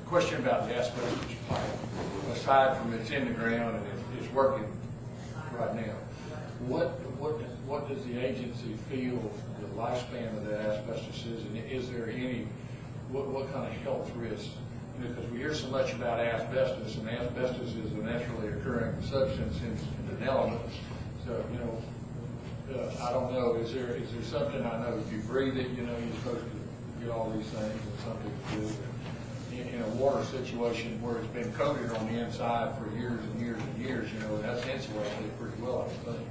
question about the asbestos pipe. Aside from it's in the ground and it's working right now, what does the agency feel the lifespan of the asbestos is, and is there any what kind of health risks? Because we hear so much about asbestos, and asbestos is a naturally occurring substance in an element. So I don't know. Is there something? I know if you breathe it, you're supposed to get all these things, and some people do. In a water situation where it's been coated on the inside for years and years and years, that's insulated pretty well, I think.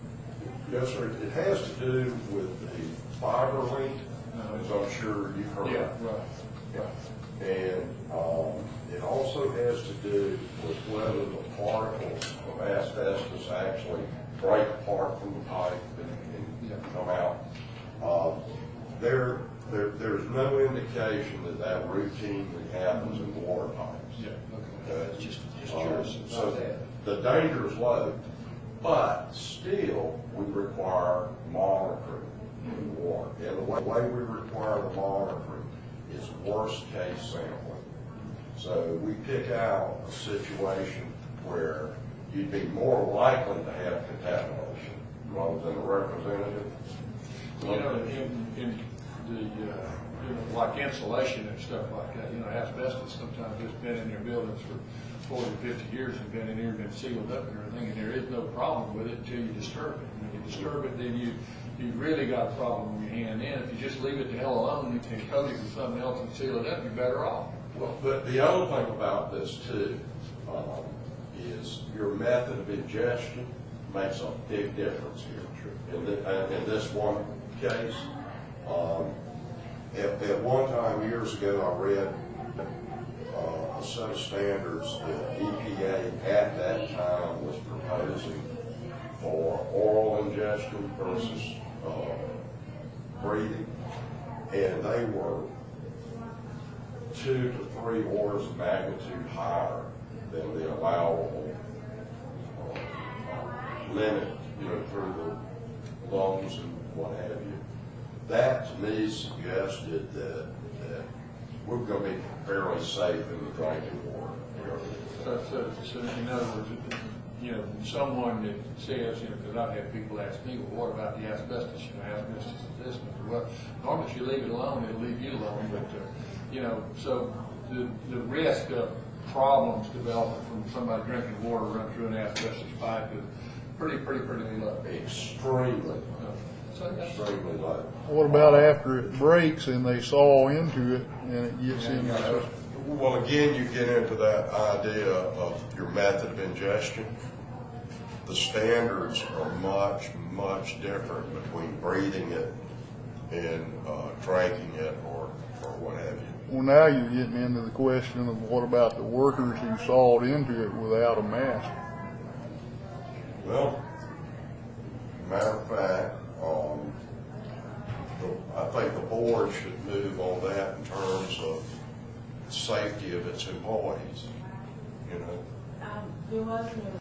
Yes, sir. It has to do with the fiber length, as I'm sure you've heard. Yeah, right. Yeah. And it also has to do with whether the particles of asbestos actually break apart from the pipe and come out. There's no indication that routinely happens in water pipes. Yeah, okay. Just curious about so that. The danger is low, but still we require monitoring in the water. And the way we require the monitoring is worst case sampling. So we pick out a situation where you'd be more likely to have contamination rather than a representative. In the like insulation and stuff like that, asbestos sometimes it's been in their buildings for 40, 50 years and been in here and been sealed up and everything, and there is no problem with it until you disturb it. When you disturb it, then you've really got a problem with your hand in. If you just leave it the hell alone, you can coat it with something else and seal it up, you're better off. Well, but the other thing about this too is your method of ingestion makes a big difference here. In this one case, at one time years ago, I read a set of standards that EPA at that time was proposing for oral ingestion versus breathing, and they were 2 to 3 orders of magnitude higher than the allowable limit, through the lungs and what have you. That to me suggested that we're going to be fairly safe in the drinking water area. So in other words, someone that says, because I've had people ask me, well, what about the asbestos? Asbestos is this. Well, normally if you leave it alone, it'll leave you alone. But, so the risk of problems developing from somebody drinking water run through an asbestos pipe is pretty low. Extremely. Extremely low. What about after it breaks and they saw into it and it gets in there? Well, again, you get into that idea of your method of ingestion. The standards are much, much different between breathing it and drinking it or what have you. Well, now you're getting into the question of what about the workers who sawed into it without a mask? Well, matter of fact, I think the board should move on that in terms of safety of its employees. There was no